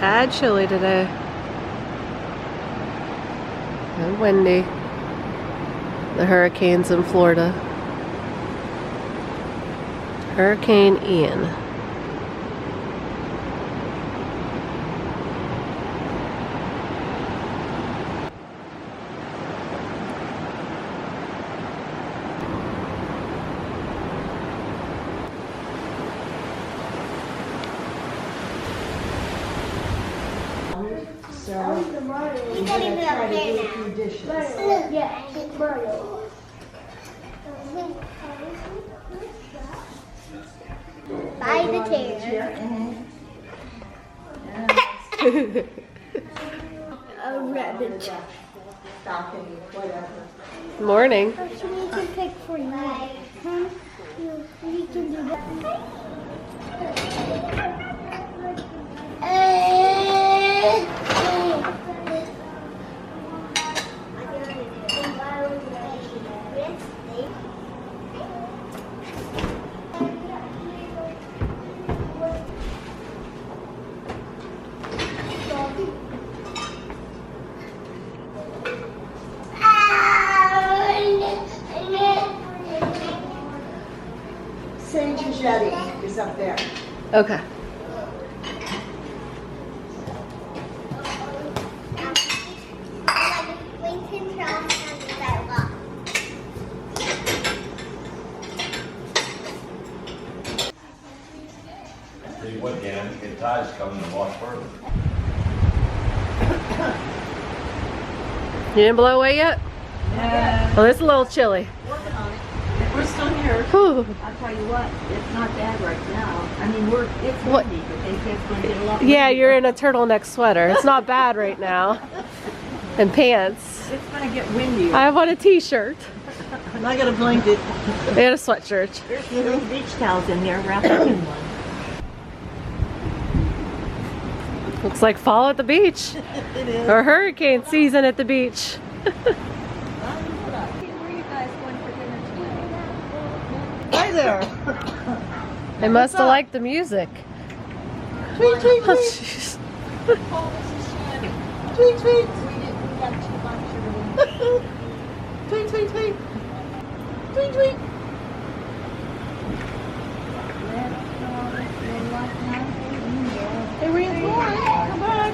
tad chilly today. And windy. The hurricane's in Florida. Hurricane Ian. He's getting me up there now. Yeah, it's Mario. By the chair. A rabbit. Morning. Actually, we can pick for you. Huh? We can do that. Sage machete is up there. Okay. See what again? The tide's coming to North Myrtle. You didn't blow away yet? Yeah. Well, it's a little chilly. Working on it. We're still here. Whew. I'll tell you what, it's not bad right now. I mean, it's What? windy, but they say it's going to get a lot Yeah, windier. you're in a turtleneck sweater. It's not bad right now. And pants. It's going to get windier. I have on a t-shirt And I got a blanket. and a sweatshirt. There's beach towels in there wrapped up in one. Looks like fall at the beach. It is. Or hurricane season at the beach. Where are you guys going for dinner tonight? Hi there. They must have liked the music. Tweet, tweet, Oh, tweet. jeez. Tweet, tweet. We got too much. Tweet, tweet, tweet. Tweet, tweet. Hey, where you going? Come back.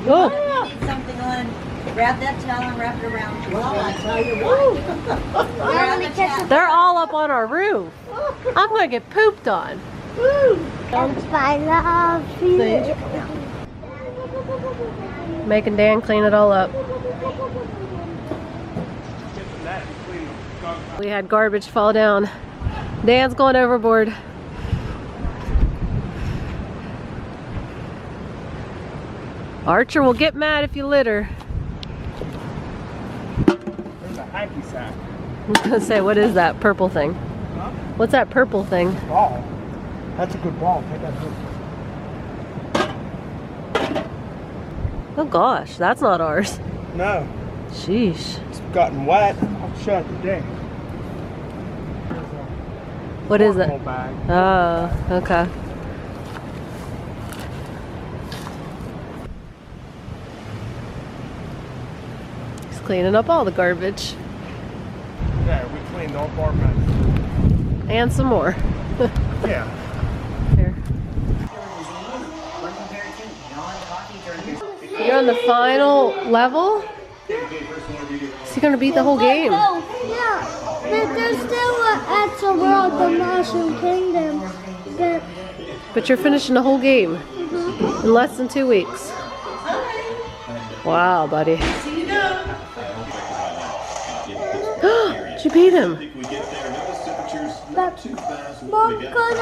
Oh, Need something on. Grab that towel and wrap it around you. Well, I tell you what. Grab the towel. they're all up on our roof. I'm gonna get pooped on. I love you. Making Dan clean it all up. We had garbage fall down. Dan's going overboard. Archer will get mad if you litter. There's a hacky sack. I was gonna say, what is that purple thing? Huh? What's that purple thing? Ball. That's a good ball. Take that hook. Oh gosh, that's not ours. No, Sheesh. it's gotten wet. I'll show it today. What is it? Whole bag. Oh, okay. He's cleaning up all the garbage. Yeah, we cleaned all our mess. And some more. Yeah. Here. You're on the final level? Is he gonna beat the whole game? Yeah, but there's still at the world, the Mushroom Kingdom. But But you're finishing the whole game in less than 2 weeks. Wow, buddy. Did you beat him? Mom, because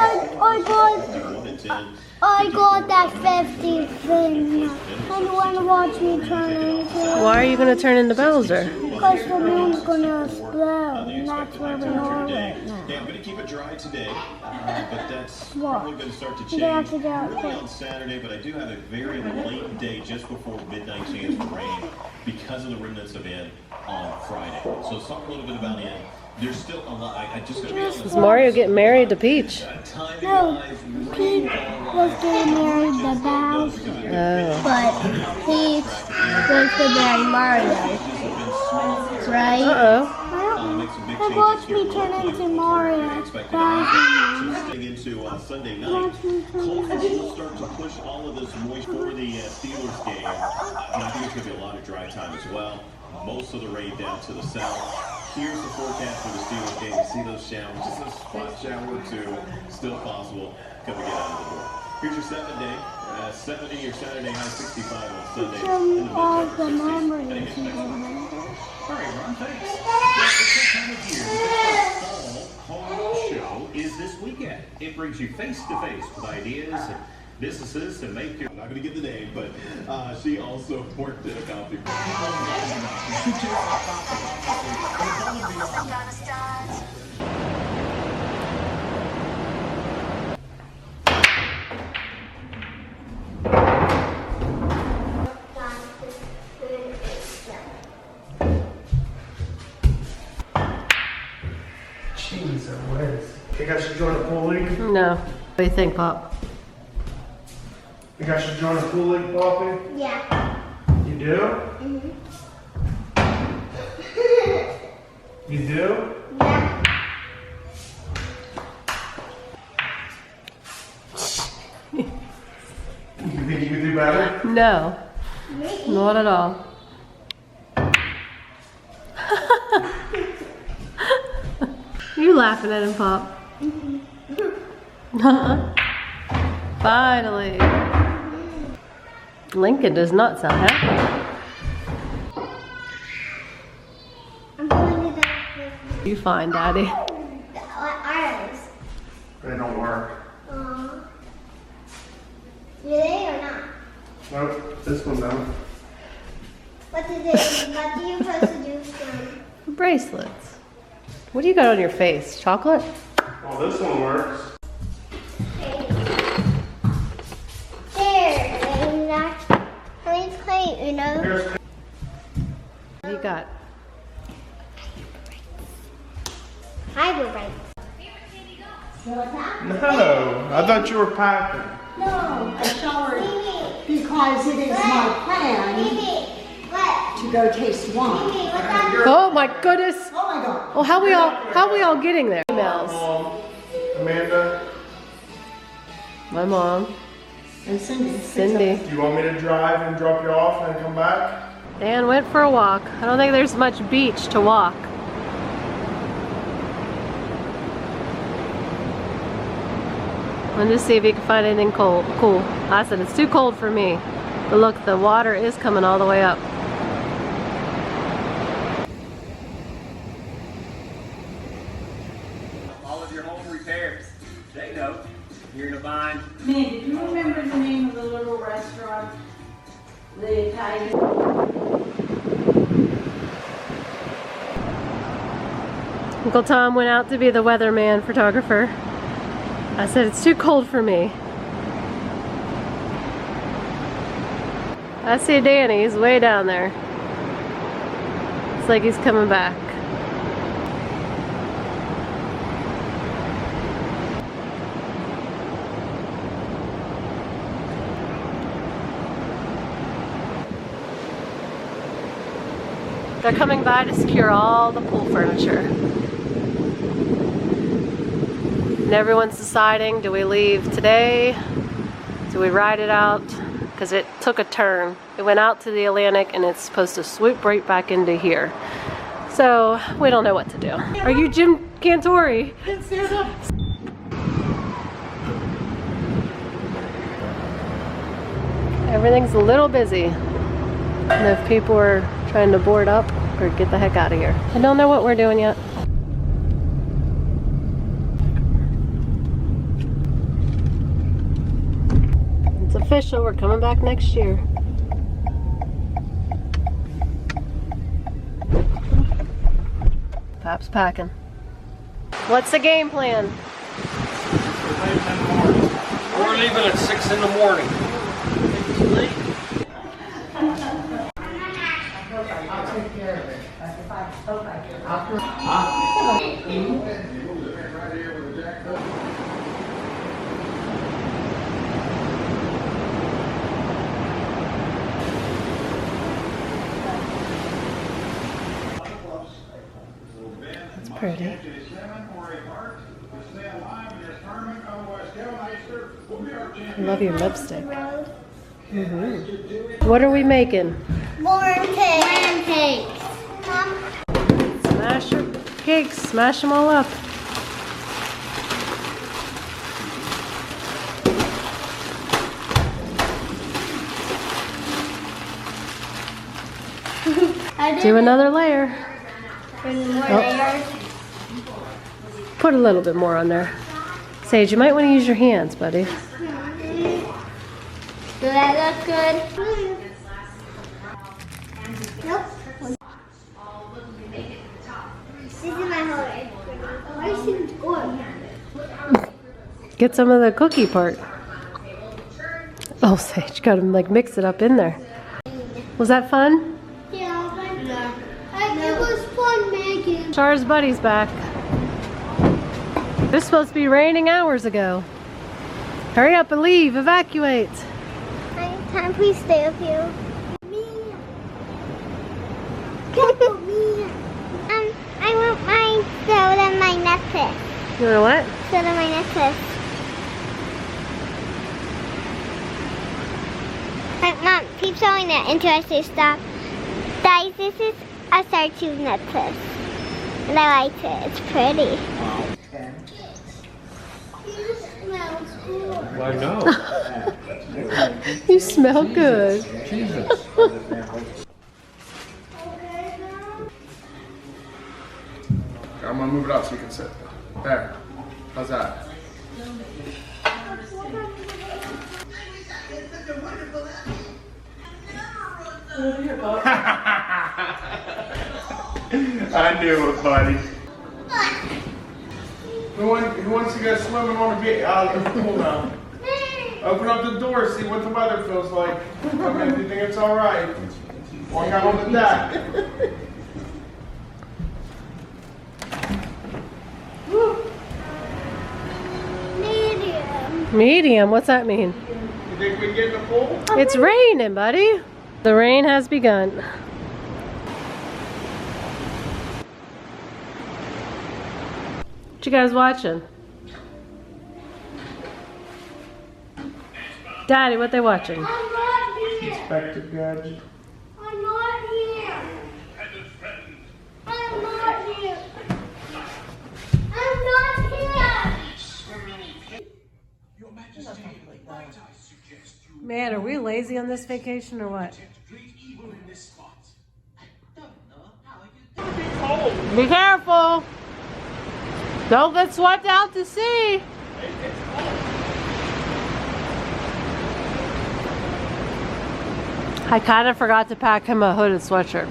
I got that 50 thing. And you want to watch me turn into it? Why are you gonna turn into Bowser? Because the moon's gonna explode, and that's where we are right now. Yeah, I'm going to keep it dry today, but that's What? probably going to start to You have change to go really quick. on Saturday, but I do have a very late day just before midnight chance for rain because of the remnants of N on Friday. So let's talk a little bit about N. There's still a lot. I just got to be honest. Is Mario getting married to Peach? Timing No, wise, Pete was getting married to Bowser. Oh. But he wants to marry Mario. Right? Uh-oh. Watch me turn into Mario. Staying into Sunday night, cold front will start to push all of this moisture for the Steelers game. And I think it's going to be a lot of dry time as well. Most of the rain down to the south. Here's the forecast for the Steelers game. You see those showers, just a spot shower or two, still possible. Coming get out of the door. Here's your 7-day, 70 your Saturday high, 65 on Sunday. And the mid-60s. All right, Ron, thanks. It's that time of year. The fall home show is this weekend. It brings you face to face with ideas and businesses to make your. I'm not going to get the name, but she also worked at a coffee. Jeez, Whiz. Think I should join a pool league? No. What do you think, Pop? Think I should join a pool league, Poppy? Yeah. You do? You do? Yeah. You think you could do better? No. Not at all. You laughing at him, Pop? Finally. Lincoln does not sound happy. I'm going to the You fine, Daddy. Ireland. They don't work. Do they or not? Nope, this one don't. What do you supposed to do with them? Bracelets. What do you got on your face? Chocolate? Well, this one works. There, and that's please play Uno. Here's What do you got? I will write. No, I thought you were packing. No, I showered because it is my plan What? to go taste wine. Oh my goodness. Oh my God. Well, how we all getting there? Emails. Amanda, My mom. And Cindy. Cindy. do you want me to drive and drop you off and then come back? Dan went for a walk. I don't think there's much beach to walk. Wanted to see if he could find anything cool. I said it's too cold for me. But look, the water is coming all the way up. All of your home repairs. They know. You're in a bind. Mandy, do you remember the name of the little restaurant? The Italian. Uncle Tom went out to be the weatherman photographer. I said it's too cold for me. I see Danny, he's way down there. It's like he's coming back. They're coming by to secure all the pool furniture. And everyone's deciding, do we leave today? Do we ride it out? Because it took a turn. It went out to the Atlantic and it's supposed to swoop right back into here. So we don't know what to do. Are you Jim Cantori? Everything's a little busy. And if people are trying to board up or get the heck out of here. I don't know what we're doing yet. It's official, we're coming back next year. Pop's packing. What's the game plan? We're leaving at 6 in the morning. pretty. I love your lipstick. What are we making? Born cakes. Mom. Smash your cakes. Smash them all up. Do another layer. Oh. Put a little bit more on there. Sage, you might want to use your hands, buddy. Do that look good? Nope. This is my whole egg. Why seems good? Get some of the cookie part. Oh, Sage, gotta like mix it up in there. Was that fun? Yeah, it was fun making. Char's buddy's back. It was supposed to be raining hours ago. Hurry up and leave. Evacuate. Can I please stay with you? Me. Me. I want my soda and my necklace. You know what? Soda and my necklace. Mom, keep showing it until I say stop. Guys, this is a Sartooth necklace. And I like it. It's pretty. Why no? You smell good. Jesus. I'm gonna move it up so you can sit. There. How's that? I knew it, buddy. Who wants to go swimming on the beach? Out of the pool now. Open up the door, see what the weather feels like. Tell me if you think it's all right. Walk out on the deck. Medium. Medium, what's that mean? You think we can get in the pool? It's raining, buddy. The rain has begun. What you guys watching? Daddy, what they watching? I'm not here. Inspector Gadget. I'm not here. I'm not here. I'm not here. Man, are we lazy on this vacation or what? Be careful. Don't get swept out to sea. I kind of forgot to pack him a hooded sweatshirt.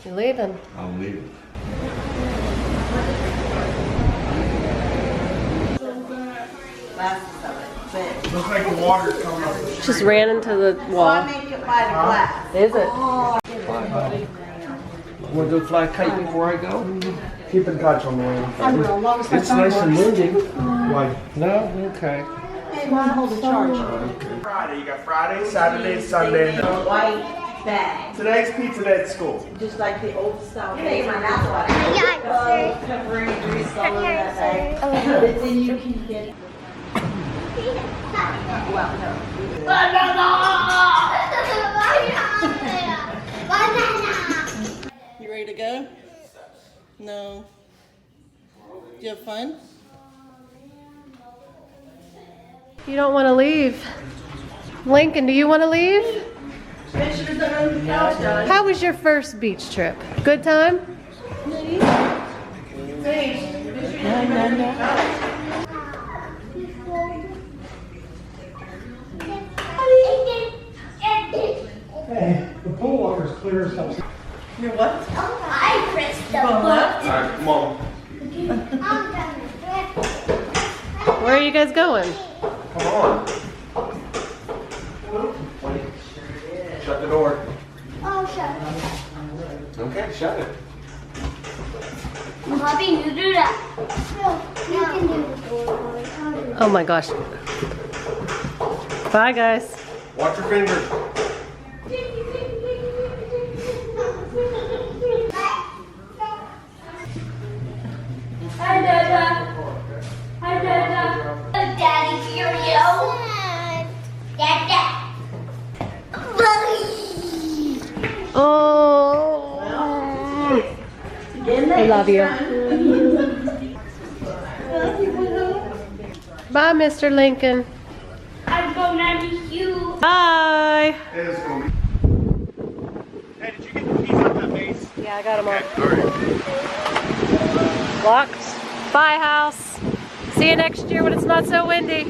You leaving? I'm leaving. Looks like the water's coming up. Just ran into the wall. Make it by the glass. Is it? Want to go fly a kite before I go? Keep in touch on the way. It's nice and windy. Why? No? Okay. Hey, Mom, hold the charge. Friday. You got Friday, Saturday, Sunday. White bag, Today's pizza day at school. just like the old style. Hey, my mouth Yeah, covering grease all over that bag. But then you can get. Well, no. Banana. You ready to go? No. Do you have fun? You don't want to leave. Lincoln, do you want to leave? How was your first beach trip? Good time? Hey, the pool water's clear as hell. You're what? I pressed the Alright, come on. Where are you guys going? Come on. Shut the door. Oh, shut Okay, shut it. Bobby, you do that. No, you can do the door. Oh my gosh. Bye, guys. Watch your fingers. Hi, Dada. Hi, Dada. Daddy, Cheerio. Dada. Oh, I love you. Bye, Mr. Lincoln. I'm gonna miss you. Bye. Hey, did you get the keys out that base? Yeah, I got them all. All right. Locked. Bye, house. See you next year when it's not so windy.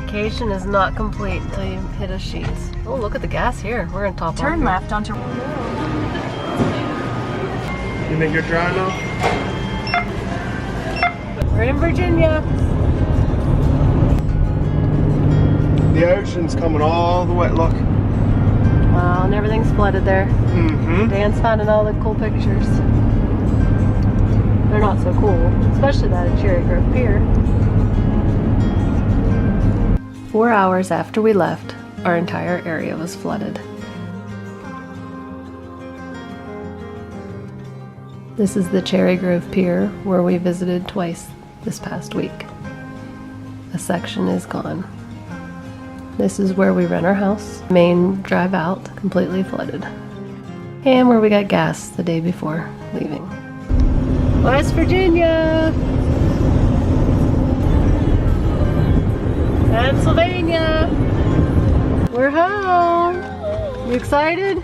Vacation is not complete until you hit a Sheets. Oh, look at the gas here. We're in top. Turn left onto. You think you're dry enough? We're in Virginia. The ocean's coming all the way. Look. Wow, and everything's flooded there. Mm-hmm. Dan's finding all the cool pictures. They're not so cool, especially that at Cherry Grove Pier. 4 hours after we left, our entire area was flooded. This is the Cherry Grove Pier where we visited twice this past week. A section is gone. This is where we rent our house. Main drive out, completely flooded. And where we got gas the day before leaving. West Virginia! Pennsylvania! We're home! You excited?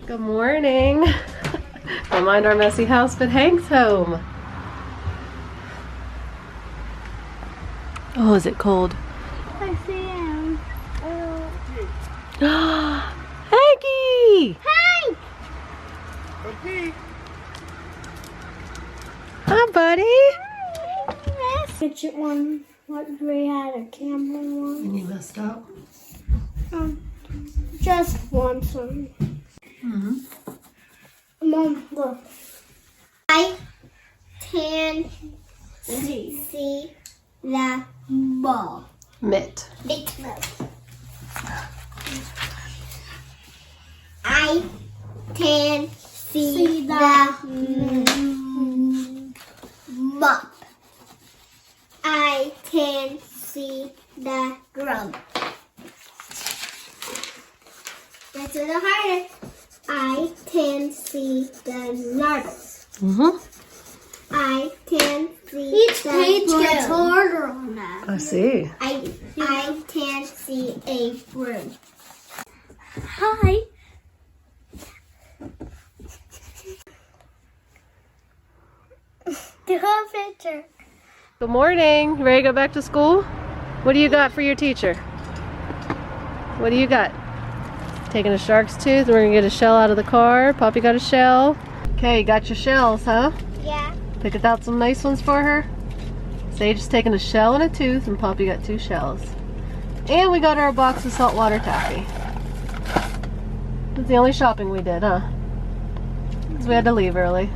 Good morning! Don't mind our messy house, but Hank's home. Oh, is it cold? I see him. Hanky! Hi! Okay. Hi, buddy! Which one? What we had a camera one? And you messed up. Just one song. Mom, look. I can see the ball. Mitt. Big I can see the mop. I can see the drum. That's a little harder. I can see the nervous. I can see each page gets harder on that. I see. I can see a broom. Hi. Do a picture. Good morning. You ready to go back to school? What do you got for your teacher? What do you got? Taking a shark's tooth. We're gonna get a shell out of the car. Poppy got a shell. Okay, you got your shells, huh? Yeah. Picked out some nice ones for her. Sage is taking a shell and a tooth, and Poppy got 2 shells. And we got her a box of saltwater taffy. That's the only shopping we did, huh? Because we had to leave early.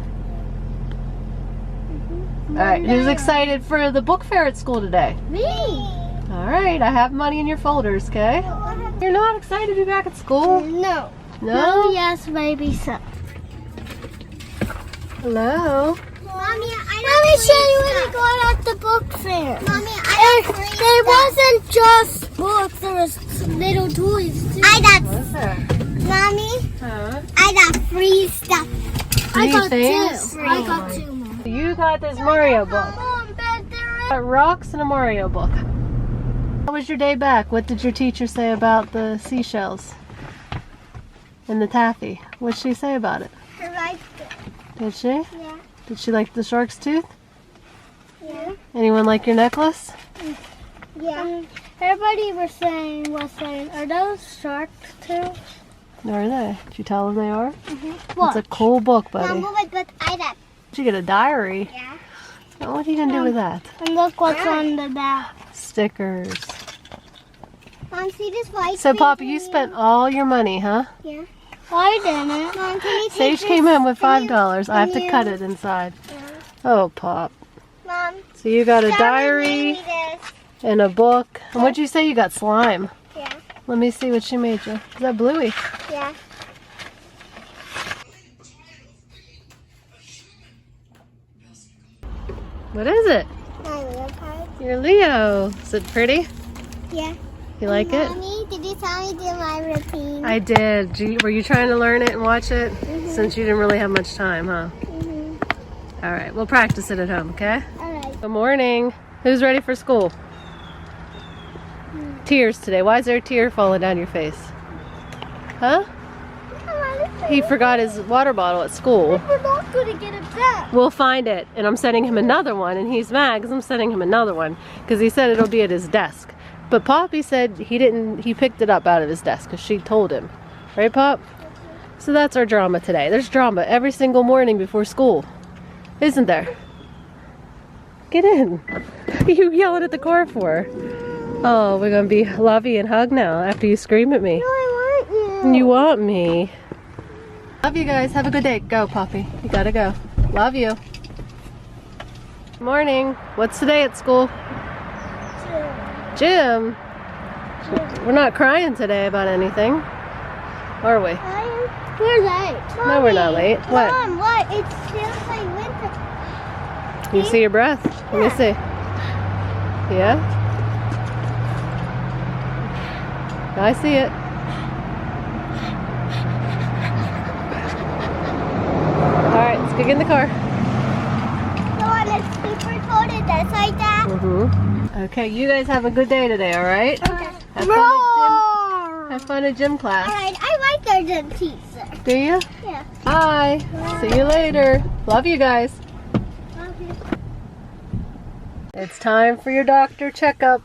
Alright, who's excited for the book fair at school today? Me. Alright, I have money in your folders, okay? You're not excited to be back at school? No. No? Yes, maybe so. Hello. Mommy, let me show you when we got at the book fair. Mommy, there wasn't just books, there was little toys too. Mommy, I got free stuff. I got things? two. I got two more. You got this Mario book. Mom, but there Got rocks and a Mario book. How was your day back? What did your teacher say about the seashells and the taffy? What did she say about it? I liked it. Did she? Yeah. Did she like the shark's tooth? Yeah. Anyone like your necklace? Yeah. Everybody was saying, are those sharks too? Are they? Did you tell them they are? What? It's a cool book, buddy. Mom, but I got. Did you get a diary? Yeah. Oh, what are you going to do with that? And look what's on the back. Stickers. Mom, see this white So, thing Papa, in you here? spent all your money, huh? Yeah. I didn't. Mom, can you take Sage came in with $5. I have to you- cut it inside. Yeah. Oh, Pop. Mom, So you got a Daddy diary made me this. and a book. And what'd you say you got? Slime. Yeah. Let me see what she made you. Is that Bluey? Yeah. What is it? My leopard. Your Leo. Is it pretty? Yeah. You like it? Mommy, did you tell me to do my routine? I did. Were you trying to learn it and watch it? Since you didn't really have much time, huh? All right, we'll practice it at home, okay? Alright. Good morning. Who's ready for school? Tears today. Why is there a tear falling down your face? Huh? He forgot his water bottle at school. We're not going to get it back. We'll find it, and I'm sending him another one, and he's mad because I'm sending him another one because he said it'll be at his desk. But Poppy said he picked it up out of his desk because she told him. Right, Pop? So that's our drama today. There's drama every single morning before school. Isn't there? Get in. What are you yelling at the car for? Oh, we're going to be lovey and hug now after you scream at me. No, I want you. You want me. Love you guys. Have a good day. Go, Poppy. You gotta go. Love you. Morning. What's today at school? Gym. We're not crying today about anything, are we? We're late. No, we're not late. What? Mom, what? It feels like winter. You see your breath? Let me see. Yeah? I see it. Alright, let's go get in the car. So on a super coated that's like that. Okay, you guys have a good day today, alright? Okay. Have fun at gym class. Alright, I like their gym teacher. Do you? Yeah. Bye. See you later. Love you guys. Okay. It's time for your doctor checkup.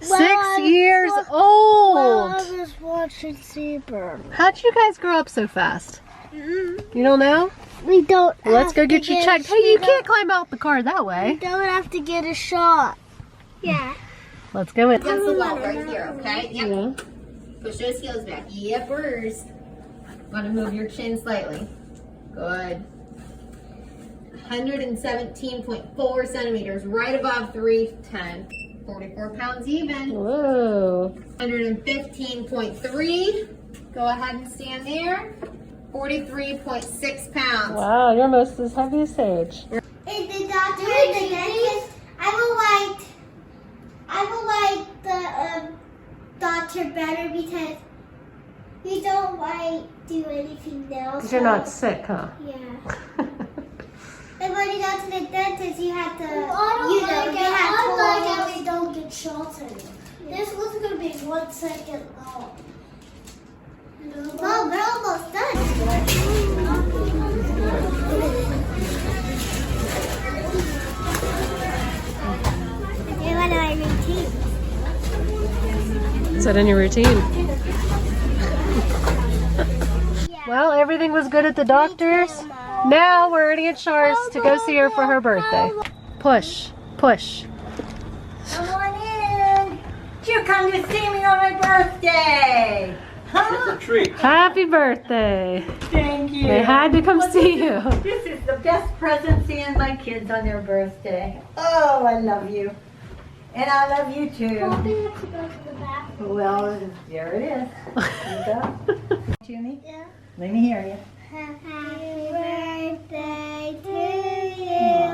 Well, 6 years old. I was watching Super. How'd you guys grow up so fast? You don't know? We don't. Well, let's go have get to you checked. Hey, you can't climb out the car that We way. don't have to get a shot. Yeah. Let's go in. Against the wall right here, okay? Yep. Yeah. Push those heels back. Yep, first. Want to move your chin slightly. Good. 117.4 centimeters, right above 310. 44 pounds even. Whoa. 115.3. Go ahead and stand there. 43.6 pounds. Wow, you're almost as heavy as Sage. Is the doctor and the dentist? I will like the doctor better because we don't do anything else. Because you're not sick, huh? Yeah. And when you go to the dentist, you have to, we don't get shots in it. This one's going to be 1 second long. Mom, we're almost done. You're one of my routines. Is that in your routine? Well, everything was good at the doctor's. Now we're gonna get Shars to go see her for her birthday. Push, push. Come on in. You come to see me on my birthday. Trick or treat. Happy birthday. Thank you. They had to come see you. This is the best present, seeing my kids on their birthday. Oh, I love you. And I love you too. Well, there it is. Here you go. To me? Yeah. Let me hear you. Happy birthday to you.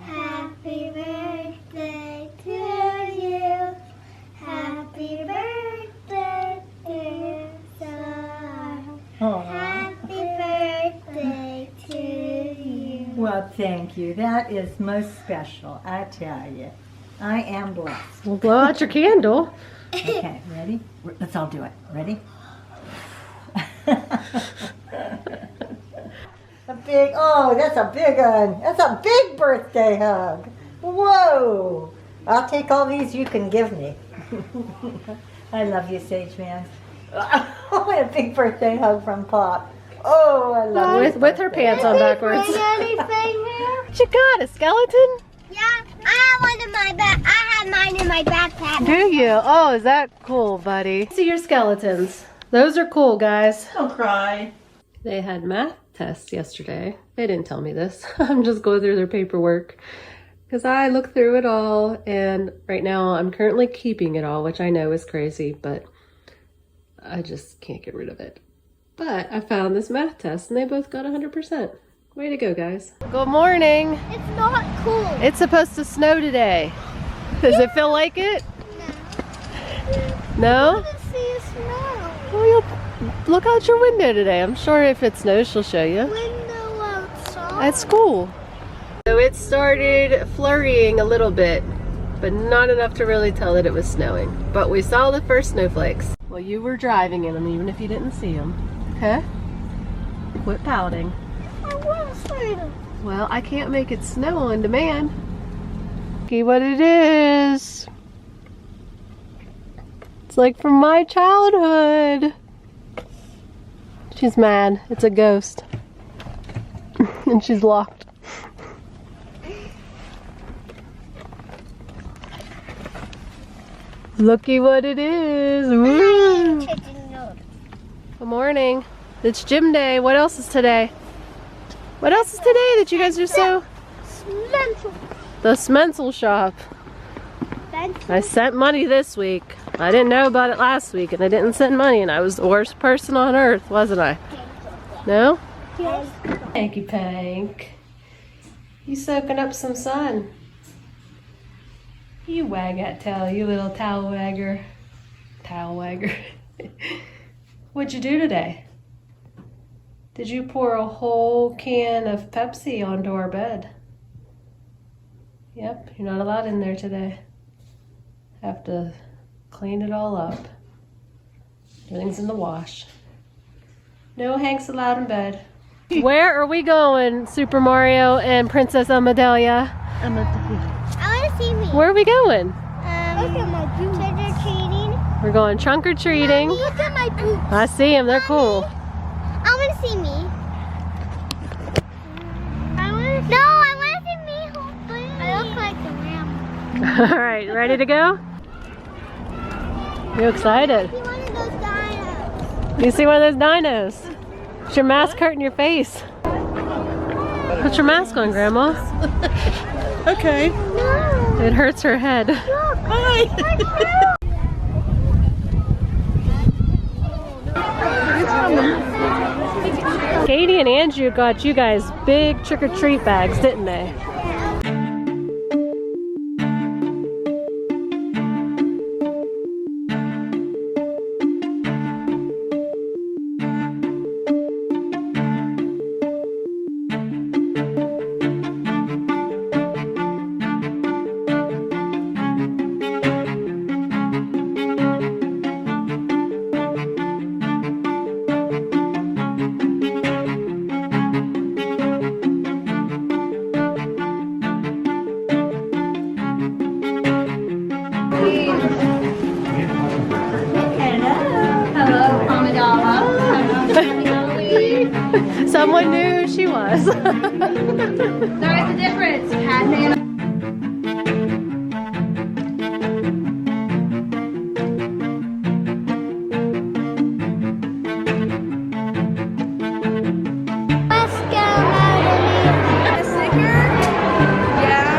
Happy birthday to you. Happy birthday, dear son. Happy birthday to you. Well, thank you. That is most special, I tell you. I am blessed. Well, blow out your candle. Okay, ready? Let's all do it. Ready? That's a big one. That's a big birthday hug. Whoa. I'll take all these you can give me. I love you, Sage Man. A big birthday hug from Pop. Oh, I love you. With her pants on backwards. Bring anything here? What you got, a skeleton? Yeah, I have one in my back. I have mine in my backpack. Do you? Oh, is that cool, buddy? See your skeletons. Those are cool, guys. Don't cry. They had math tests yesterday. They didn't tell me this. I'm just going through their paperwork because I looked through it all, and right now I'm currently keeping it all, which I know is crazy, but I just can't get rid of it. But I found this math test and they both got 100%. Way to go, guys. Good morning. It's not cool. It's supposed to snow today. Does it feel like it? No? I want to see snow. Well, you'll look out your window today. I'm sure if it snows, she'll show you. Window outside. At school. So it started flurrying a little bit, but not enough to really tell that it was snowing. But we saw the first snowflakes. Well, you were driving in them, even if you didn't see them. Okay? Quit pouting. I want to see them. Well, I can't make it snow on demand. See what it is. It's like from my childhood. She's mad. It's a ghost. And she's locked. Looky what it is. Woo. Good morning. It's gym day. What else is today? What else is today that you guys are so... The Smensel shop. I sent money this week. I didn't know about it last week, and I didn't send money, and I was the worst person on earth, wasn't I? No? Yes. Thank you, Pank. You soaking up some sun. You wag that tail, you little towel wagger. Towel wagger. What'd you do today? Did you pour a whole can of Pepsi onto our bed? Yep, you're not allowed in there today. Have to clean it all up. Everything's in the wash. No Hank's allowed in bed. Where are we going, Super Mario and Princess Amadelia? I want to see me. Where are we going? Look at my boots. Trick-or-treating. We're going trunk-or-treating. Look at my boots. I see them, they're cool. I want to see me. I want to see me. Hopefully. I look like a ram. All right, ready to go? You excited? See one of those dinos. You see one of those dinos? It's your mask hurting your face. Put your mask on, Grandma. Okay. No. It hurts her head. Bye. Katie and Andrew got you guys big trick-or-treat bags, didn't they? Someone knew who she was. There is a difference. Catman. Let's go, Madeline. A sticker? Yeah.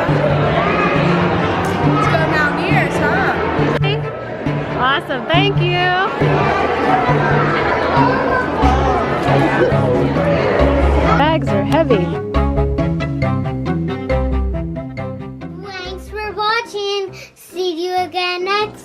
Let's go Mountaineers, huh? Awesome, thank you. heavy. Thanks for watching. See you again next